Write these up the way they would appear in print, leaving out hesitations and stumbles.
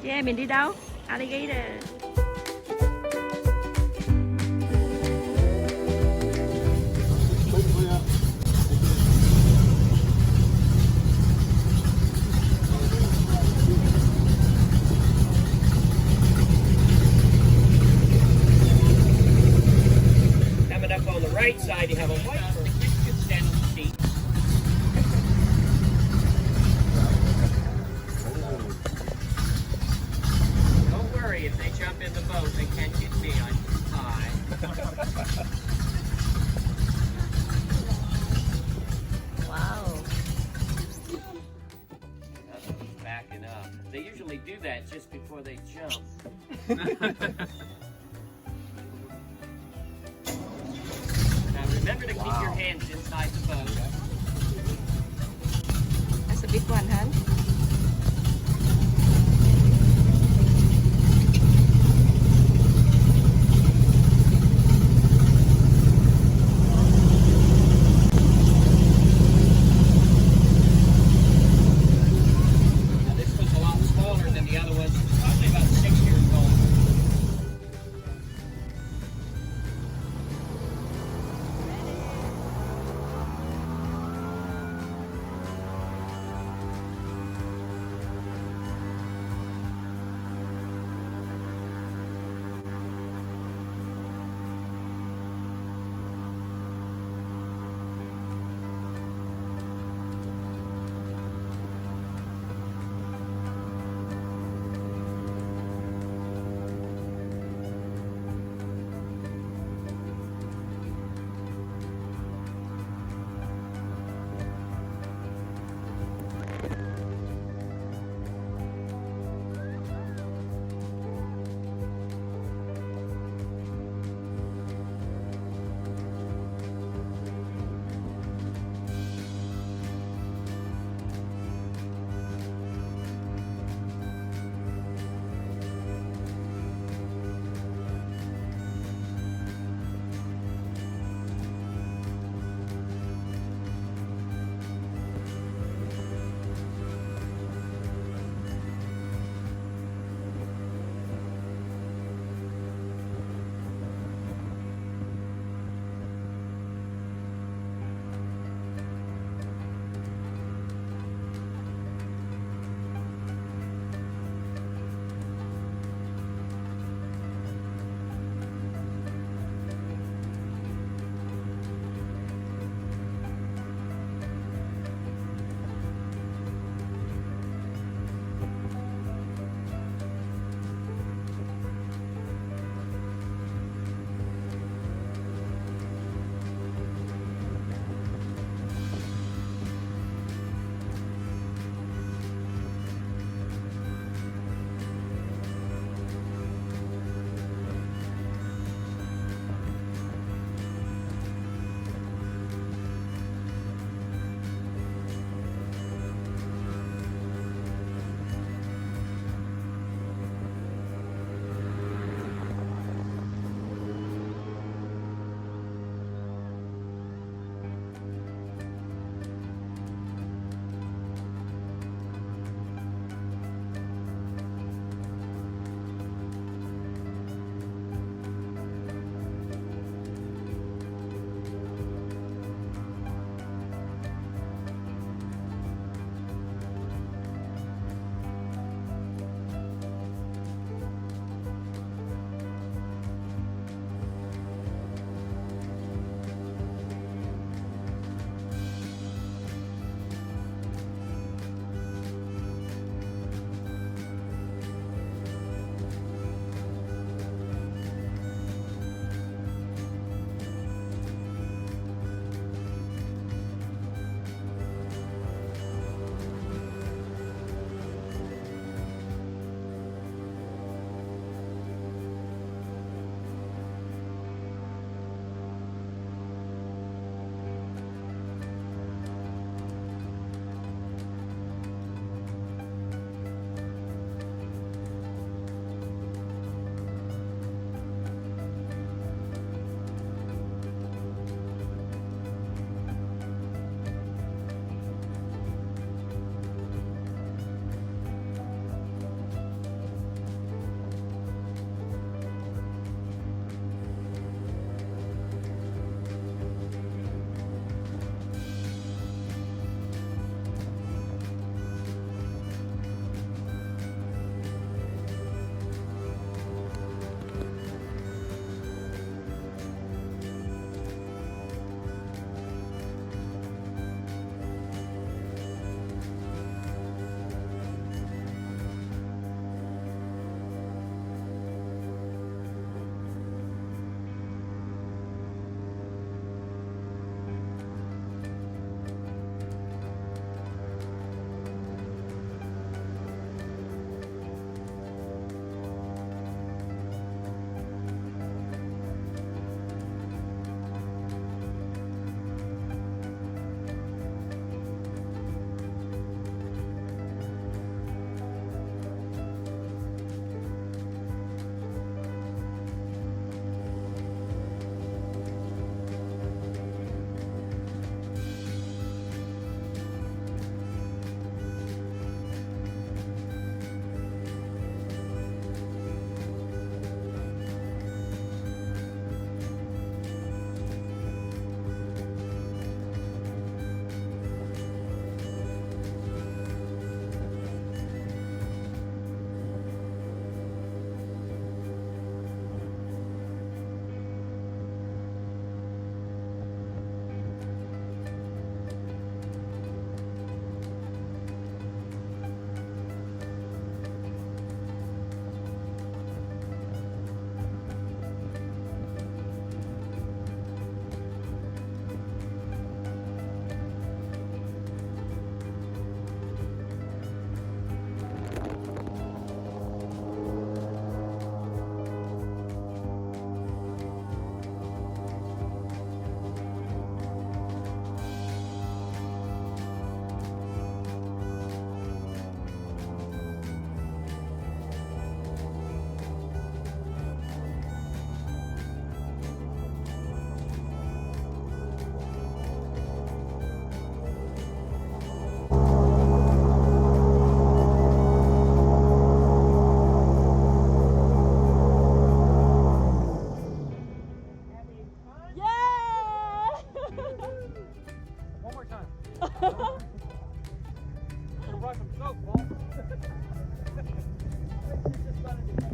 Yeah, mình đi đâu? Alligator. Coming up on the right side, you have a white bird. You can stand on the seat. Don't worry, if they jump in the boat, they can't get me. I'm high. Wow. He's backing up. They usually do that just before they jump. Now remember to keep your hands inside the boat. That's a big one, huh? Now this was a lot smaller than the other ones. It's probably about 6 years old.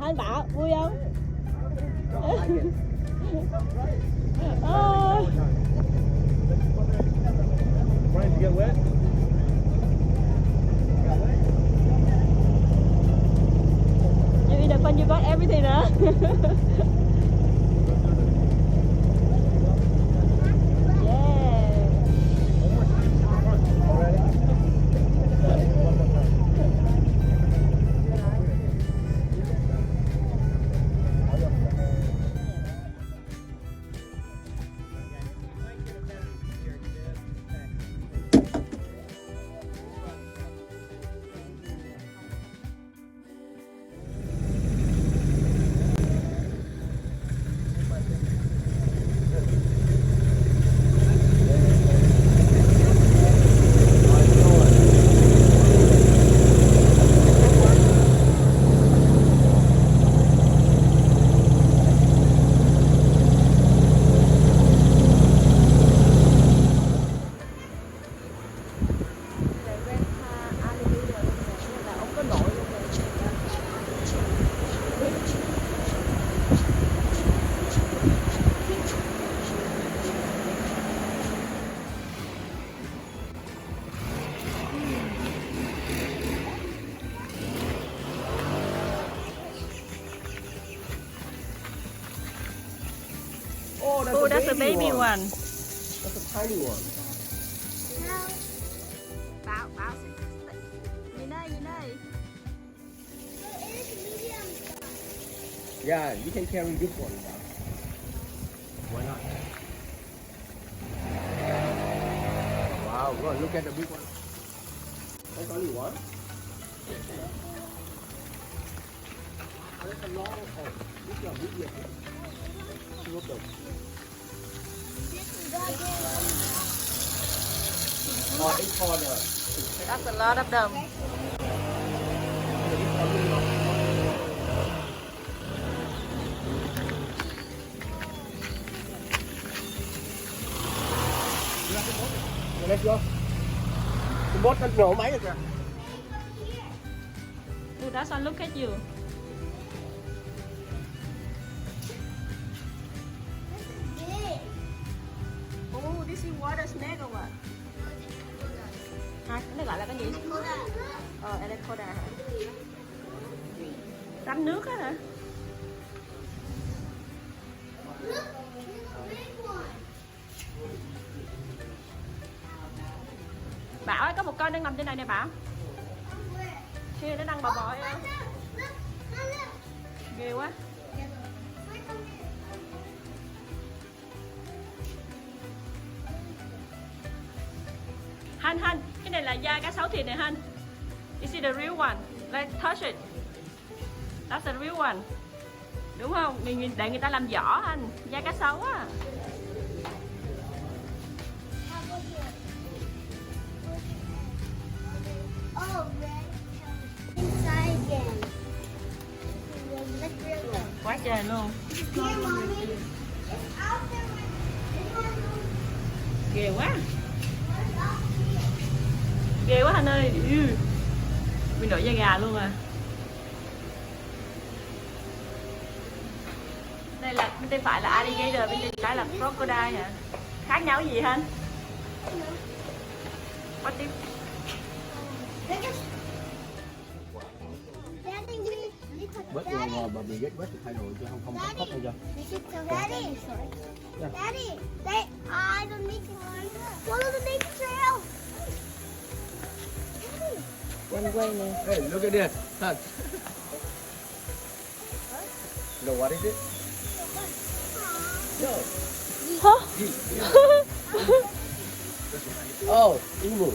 Anh Bảo vui không? Trying to get wet? You in the fun, you got everything, huh? Oh, that's a baby one. That's a tiny one. Bảo nhìn đây. Yeah, you can carry this one. Why not? Wow, go look at the big one. That's only one. Oh, that's a long one. This one big one. Look at. Oh, it's for the. That's a lot of them. Let's go. Cái bốt nó nổ máy rồi kìa. Oh, that's one, look at you. Oh, this is water snake or what? Hả? Nó gọi là cái gì? Anaconda hả? Rắn nước á hả? Bảo ơi, có một con đang nằm trên này nè Bảo. Kia nó đang bò bò em. Ghê quá. Han, cái này là da cá sấu thịt này Han. Is it the real one? Let's touch it. That's the real one. Đúng không? Để người ta làm vỏ anh. Da cá sấu á. Quá trời luôn. Ghê quá. Ghê quá anh ơi. Bị nổi da gà luôn à. Đây là bên tay phải là alligator, bên tay trái là crocodile hả? Khác nhau gì anh? What do Bớt ngồi mà bị ghét bớt thì thay đổi chứ không có khóc đâu chưa. Daddy, I don't need to follow the nature trail. quay nè. Hey, look at this. Touch. No, what is it? No. Oh, emu.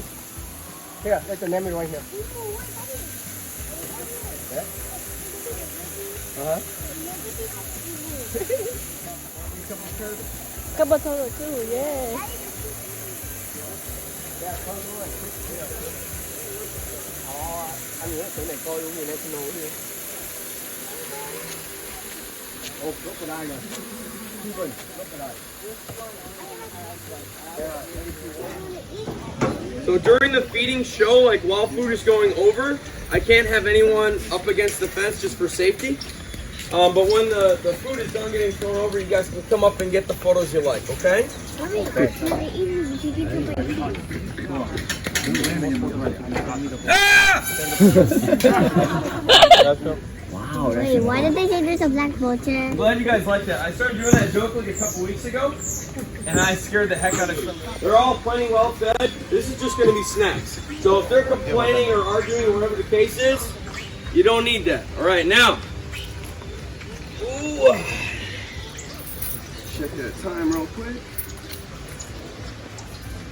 Here, let's name it right here. Yeah? Uh-huh. Couple turtle too, yeah. Anh nữa, chỗ này coi luôn, nhìn này nổ đi. Oh, crocodile rồi. Crocodile. Yeah, So during the feeding show, like while food is going over, I can't have anyone up against the fence just for safety. But when the food is done getting thrown over, you guys can come up and get the photos you like, okay? Wow, Wait, why did they say there's a black vulture? I'm glad you guys like that. I started doing that joke like a couple weeks ago, and I scared the heck out of them. They're all plenty well fed. This is just going to be snacks. So if they're complaining or arguing or whatever the case is, you don't need that. All right, now. Ooh. Check that time real quick.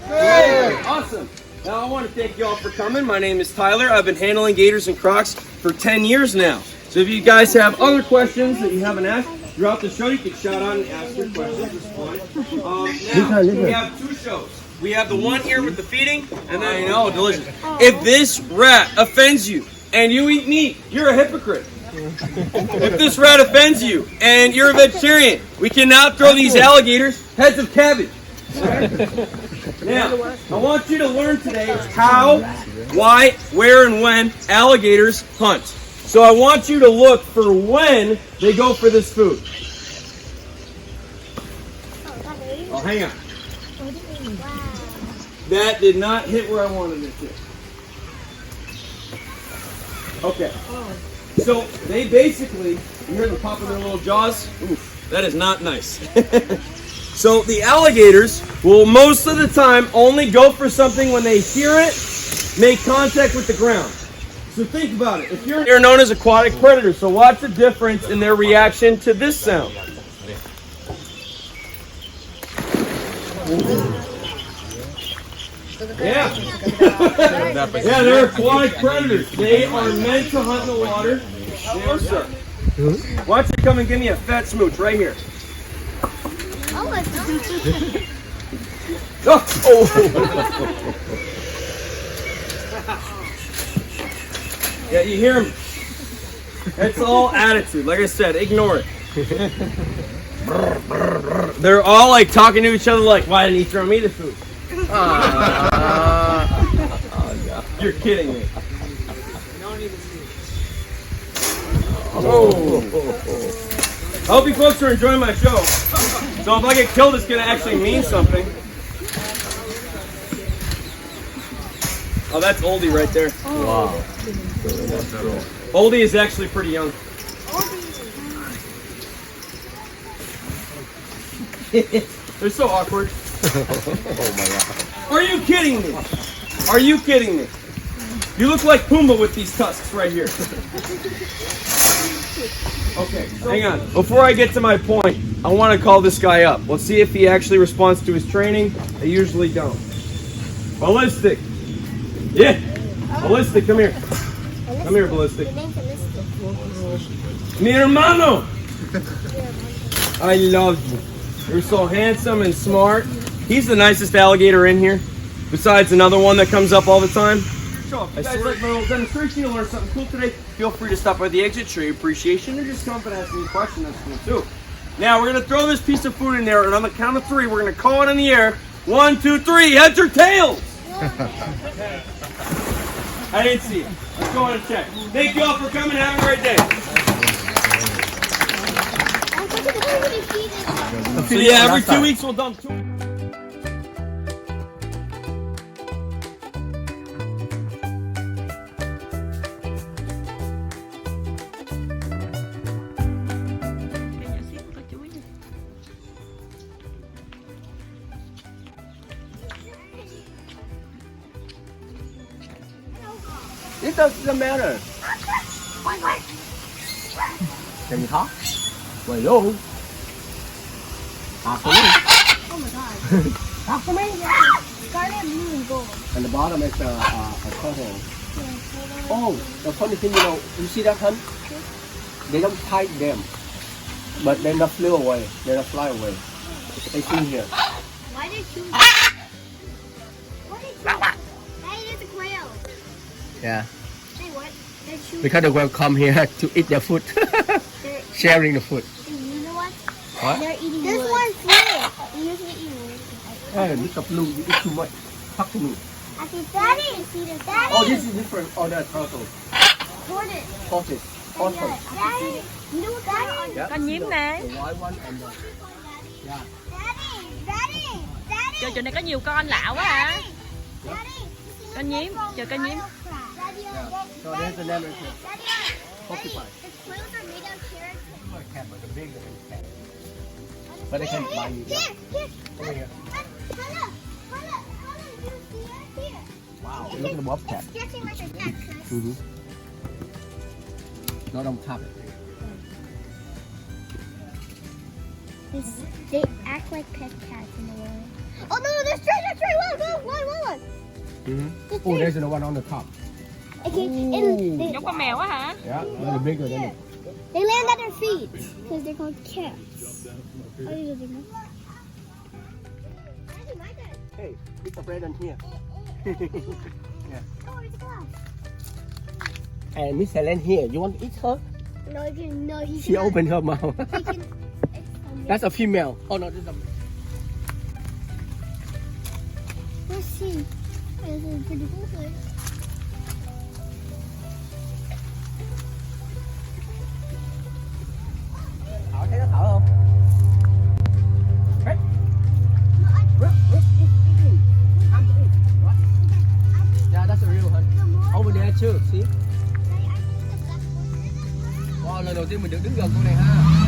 Hey, awesome. Now I want to thank you all for coming. My name is Tyler. I've been handling gators and crocs for 10 years now. So if you guys have other questions that you haven't asked throughout the show, you can shout out and ask your questions. It's fine. Now, we have two shows. We have the one here with the feeding, and then, delicious. If this rat offends you and you eat meat, you're a hypocrite. If this rat offends you and you're a vegetarian, we cannot throw these alligators heads of cabbage. Now, I want you to learn today how, why, where, and when alligators hunt. So I want you to look for when they go for this food. Oh, hang on. That did not hit where I wanted it to. Okay. So they basically, you hear them popping their little jaws? Oof, that is not nice. So the alligators will most of the time only go for something when they hear it, make contact with the ground. So think about it. They're known as aquatic predators, so watch the difference in their reaction to this sound. Yeah. Yeah, they're aquatic predators. They are meant to hunt in the water. Hello, sir. Watch it come and give me a fat smooch right here. Oh my god. Oh. Yeah, you hear him. It's all attitude. Like I said, ignore it. They're all like talking to each other like, why didn't he throw me the food? You're kidding me. Oh. I hope you folks are enjoying my show. So if I get killed, it's going to actually mean something. Oh, that's Oldie right there. Wow. Oldie is actually pretty young. They're so awkward. Oh my god. Are you kidding me? Are you kidding me? You look like Pumbaa with these tusks right here. Okay, hang on. Before I get to my point, I want to call this guy up. Let's see if he actually responds to his training. I usually don't. Ballistic. Yeah. Ballistic, come here. Come here, Ballistic. Mi hermano. I love you. You're so handsome and smart. He's the nicest alligator in here, besides another one that comes up all the time. So if you guys like my little demonstration, you'll learn something cool today, feel free to stop by the exit, show your appreciation, or just come up and ask me a question. That's cool too. Now we're going to throw this piece of food in there, and on the count of 3, we're going to call it in the air. 1, 2, 3, heads or tails? I didn't see it. Let's go on and check. Thank you all for coming. Have a great day. So yeah, every 2 weeks we'll dump 2. It doesn't matter. Can you talk? Well, yo. Talk to me. Oh my god. Talk to me. Scarlet, blue, and gold. And the bottom is a turtle. Oh, the funny thing, you see that hun? They don't tie them, but they not flew away. They not fly away. They sing here. Why did you? What did you? Hey, there's a quail. Yeah. Hey, what? They're shooting. Because the whale come here to eat their food, sharing the food. You know what? What? They're eating this wood. One's wood. They usually eat wood. Hey, Mr. Blue, you eat too much. Talk to me. I see Daddy. Daddy. Oh, this is different. Oh, that's turtle. Tortoise. Tortoise. Tortoise. Daddy. You know what Daddy? Yeah. Con nhím nè. The white one and the yeah. Daddy. Daddy. Daddy. Trời, chỗ này có nhiều con lạ quá à. Daddy. Con nhím, chờ con nhím. Daddy. So there's the name. Daddy. Porcupine. The quills are made of carrots. Cat, but the big cat. But they can buy you. Here. Over here. Hala, you see it? Here. Wow. Look at the bobcat. It's stretching like a neck. Mm-hmm. Nó đông tháp. They act like pet cats in the world. Oh no, there's three. One. Mm-hmm. Oh, there's the one on the top. Okay, Giống con mèo quá hả? Yeah, a little bigger than it. they land at their feet because they're called cats. Oh, these are big ones. Hey, it's a present here. Oh, it's a glass. And Miss Helen here. You want to eat her? No, he She cannot. opened her mouth. He can. That's a female. Oh no, this is a. Let's see. This is a pretty cool place. Thỏ thấy nó thở không? Hey. Yeah, that's a real one. Over there too. See? Wow, lần đầu tiên mình được đứng gần con này ha.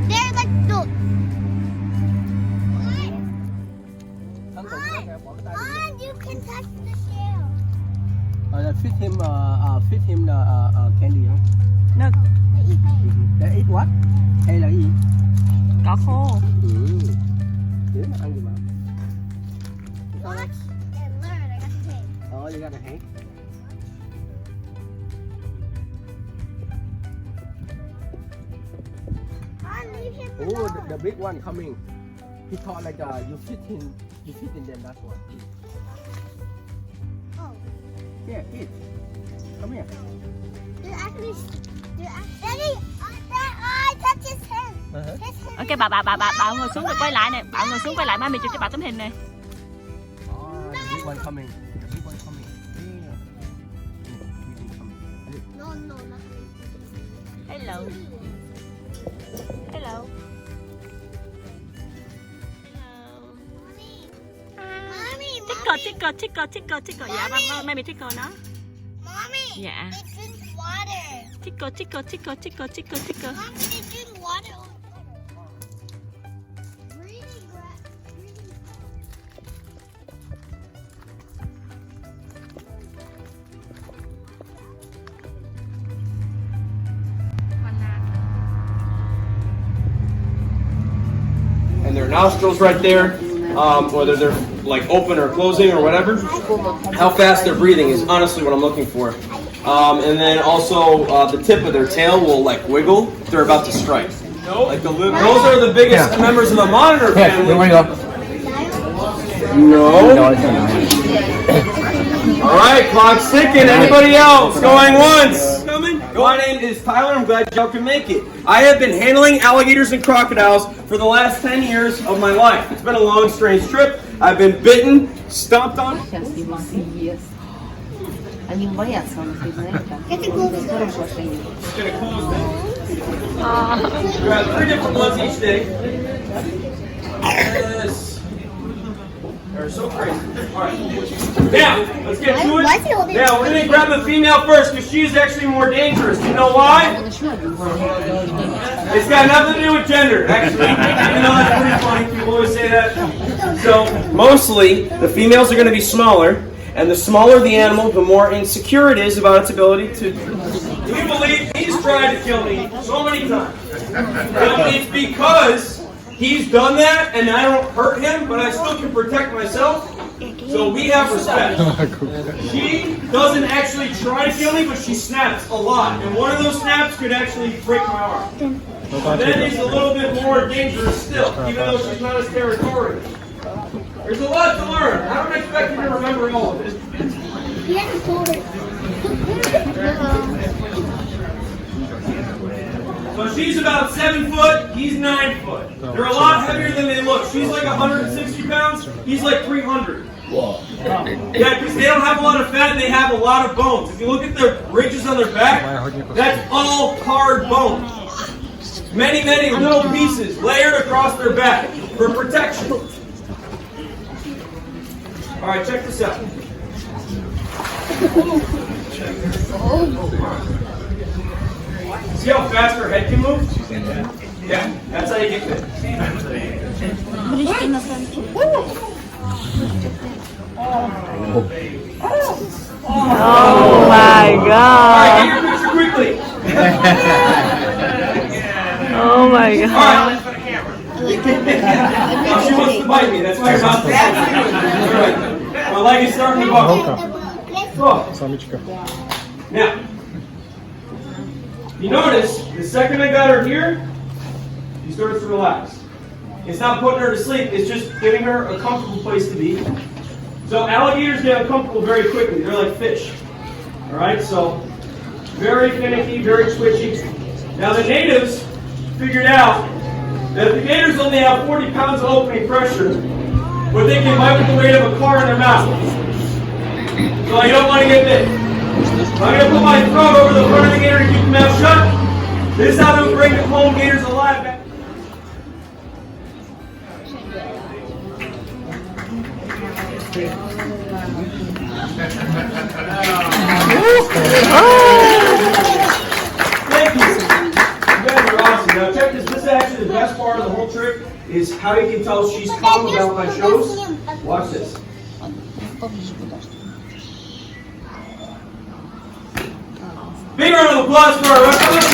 They're like the. On, you can touch the shell. Feed him the candy, huh? Nè, They eat hay. They eat what? Hay là gì? cỏ khô. Để nó ăn gì mà? Watch and learn. I got the hay. Oh, you got a hay. On, leave him Oh, alone. the big one coming. He thought like you fit in them. That's one. Oh, Yeah, eat. Come here. they're actually. Daddy, I touch his hand. Uh-huh. His hand. Ok, bà ngồi xuống rồi quay lại nè. Bà ngồi xuống quay lại, mami chụp cho bà tấm hình nè. Oh, the big one coming. The big one coming. Yeah. No, not Hello. Hello. Mommy, Tickle. Dạ, mami tickle nó. Mommy. Dạ. They drink water. Tickle. Mommy, they drink water. Breathing grass. And their nostrils right there, whether they're like open or closing or whatever. How fast they're breathing is honestly what I'm looking for. And then also the tip of their tail will like wiggle if they're about to strike. Like those are the biggest members of the monitor family. Here we go. No. All right, clock's ticking. Anybody else going once? Coming? My name is Tyler. I'm glad y'all can make it. I have been handling alligators and crocodiles for the last 10 years of my life. It's been a long, strange trip. I've been bitten, stomped on. Они боятся, он их знает. Хорошее отношение. Just gonna close them. We have 3 different ones each day. Yes. They're so crazy. All right. Now, let's get to Why is he holding it. Now, we're gonna grab the female first because she's actually more dangerous. You know why? It's got nothing to do with gender, actually. Even though that's pretty funny, people always say that. So, mostly, the females are going to be smaller, and the smaller the animal, the more insecure it is about its ability to. We believe he's tried to kill me so many times. But it's because he's done that, and I don't hurt him, but I still can protect myself. So we have respect. She doesn't actually try to kill me, but she snaps a lot. And one of those snaps could actually break my arm. And then he's a little bit more dangerous still, even though she's not as territorial. There's a lot to learn. I don't expect you to remember all of it. He hasn't told it. So she's about 7 foot, he's 9 They're a lot heavier than they look. She's like 160 pounds. He's like 300. Whoa. Yeah, because they don't have a lot of fat and they have a lot of bones. If you look at the ridges on their back, that's all hard bones. Many, many little pieces layered across their back for protection. All right, check this out. See how fast her head can move? Yeah, that's how you get fit. Oh my All god. right, get your picture quickly. Oh my god. All right. Oh, she wants to bite me. That's why her mouth is all right. My leg is starting to buckle. Oh. Now, you notice the second I got her here, she starts to relax. It's not putting her to sleep, it's just giving her a comfortable place to be. So alligators get uncomfortable very quickly. They're like fish. Alright, so very finicky, very twitchy. Now the natives figured out that the gators only have 40 pounds of opening pressure, but they can bite with the weight of a car in their mouth. So you don't want to get bit. I'm going to put my throat over the front of the gator and keep the mouth shut. This is how to bring the home gators alive back. Thank you. You guys are awesome. Now check this. This is actually the best part of the whole trick is how you can tell she's calm about my shows. Watch this. Big round of applause for our wrestlers.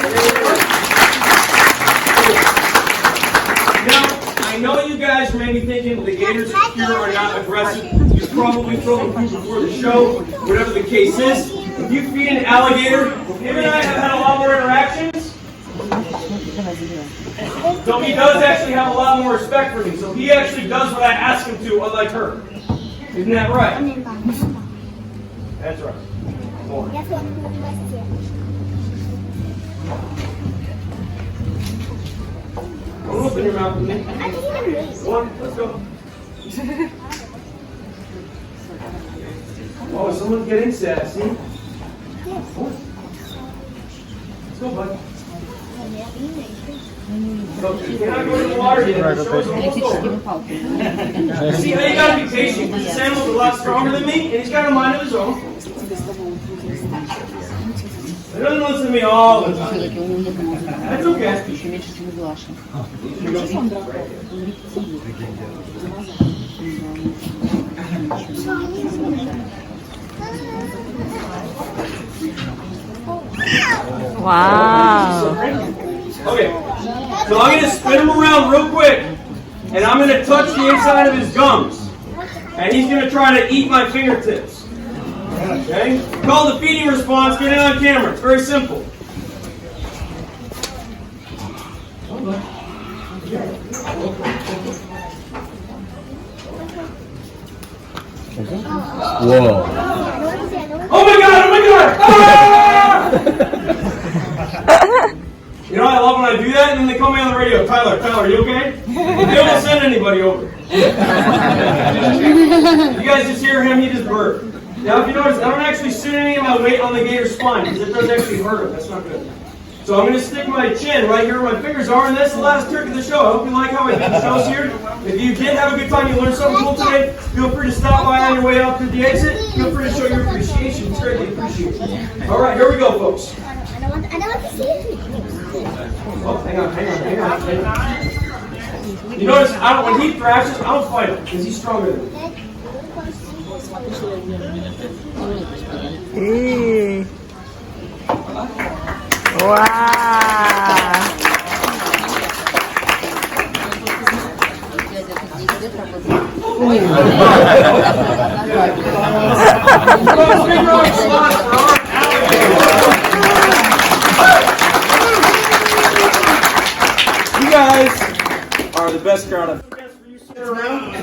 Now, I know you guys may be thinking the gators here are not aggressive. You probably throw them food before the show, whatever the case is. If you feed an alligator, him and I have had a lot more interactions. So he does actually have a lot more respect for me. So he actually does what I ask him to, unlike her. Isn't that right? That's right. More. Don't open your mouth with me. One, let's go. Oh, someone's getting sassy. Oh. Let's go, bud. So, can I go to the water yet? The show's almost over. See how you gotta be patient, because this animal's a lot stronger than me, and he's got a mind of his own. He doesn't listen to me all the time. That's okay. Wow. Okay, so I'm going to spin him around real quick, and I'm going to touch the inside of his gums, and he's going to try to eat my fingertips. Okay? Call the feeding response, get it on camera. It's very simple. Whoa. Oh my god, oh my god! Ah! You know, I love when I do that, and then they call me on the radio. Tyler, are you okay? They don't send anybody over. You guys just hear him, he just burped. Now, if you notice, I don't actually sit any of my weight on the gator's spine, because it does actually hurt him. That's not good. So I'm going to stick my chin right here where my fingers are, and that's the last trick of the show. I hope you like how I did the shows here. If you did have a good time, you learned something cool today, feel free to stop by on your way out through the exit. Feel free to show your appreciation. It's greatly appreciated. All right, here we go, folks. I don't want to see it. Oh, hang on. You notice, when he thrashes, I don't fight him, because he's stronger than me. Wow. You guys are the best crowd I've around.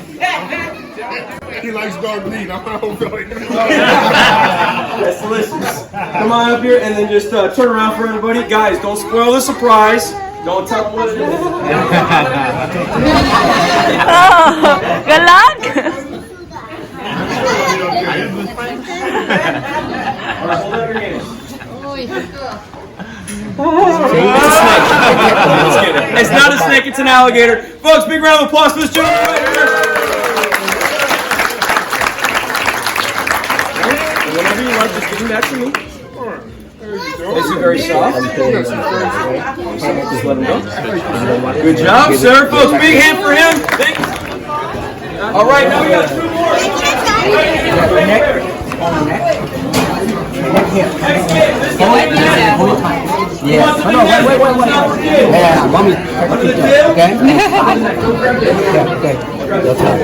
He likes dog meat. I don't feel like That's delicious. Come on up here and then just turn around for everybody. Guys, don't spoil the surprise. Don't tell them what it is. Oh, good luck. It's not a snake, it's an alligator. Folks, big round of applause for this gentleman right here. Whenever you like, just give him back to me. Is he very soft? Just let him go. Good job, sir. Folks, big hand for him. Thank you. All right, now we got 2 more. Yeah. Oh, no, wait. Yeah, mommy. Okay. Okay. Your turn.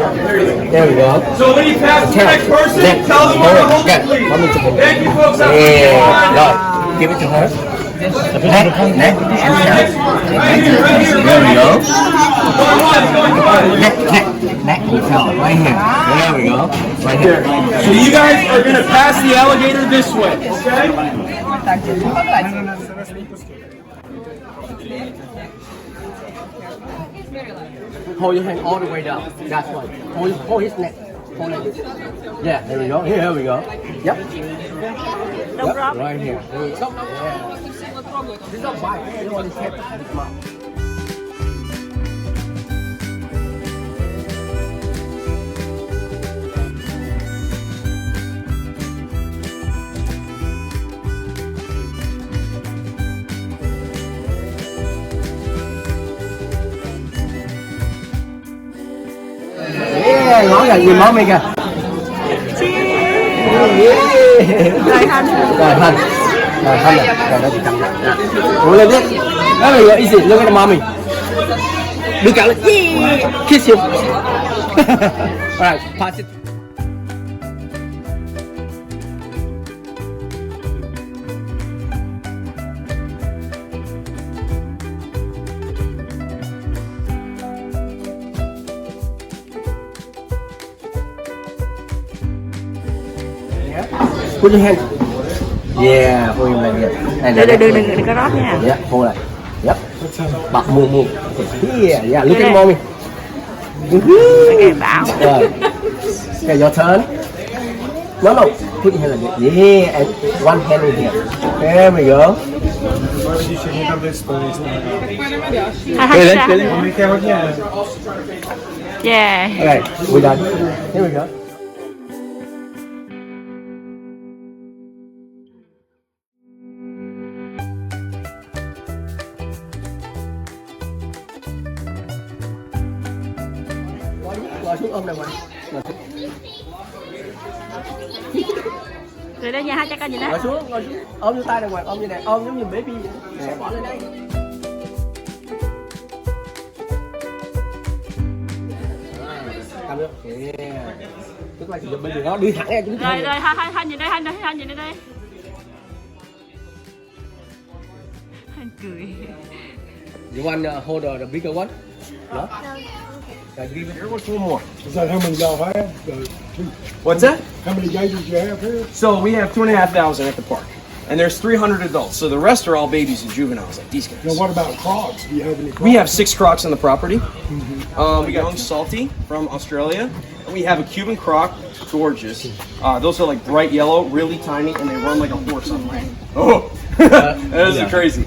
There we go. So when you pass to the next person, tell them where to hold it, please. Thank you, folks. Yeah. Rồi, give it to her. Neck. There we go. Neck. Right here. There we go. Right here. So you guys are going to pass the alligator this way, okay? Hold your hand all the way down. That's right. Hold his neck. Hold it. Yeah, there we go. Here we go. Yep. No problem. Right here. There we go. Yeah. This is a bite. You want to take this mouth. Yeah, ngon rồi, nhìn món mình kìa. Rồi Thanh. Rồi Thanh này, rồi nó chỉ cầm lại. Uống lên đi. Đó là easy, look at the mommy. Đừng cắn lên. Kiss you. Alright, pass it. Put your hand. Yeah, hold your leg. Đừng có rót nha. Yeah, hold lại. Yep. Bật mù. Yeah, look at mommy. Okay, bảo. Rồi. Okay, your turn. No, put your hand like this. Yeah, and one hand in here. There we go. Yeah. Okay, we're done. Here we go. Ngồi xuống ôm này ngoài. Rồi đây nha, hai cha con nhìn đó. Ngồi xuống, ôm như tay này ngoài, ôm như này, ôm giống như baby vậy. Nè, bỏ lên đây. Cầm được. Yeah. Tức là chỉ bên đường đó đi thẳng ra chúng ta. Rồi hai nhìn đây, hai nhìn đây. Anh cười. You want hold the bigger one? No. Give it here. What's one more? Is that how many y'all have? What's that? How many gators you have here? So we have 2,500 at the park. And there's 300 adults. So the rest are all babies and juveniles like these guys. Now what about crocs? Do you have any crocs? We have 6 crocs on the property. We got young salty from Australia. And we have a Cuban croc, gorgeous. Those are like bright yellow, really tiny, and they run like a horse on land. Oh, that is crazy.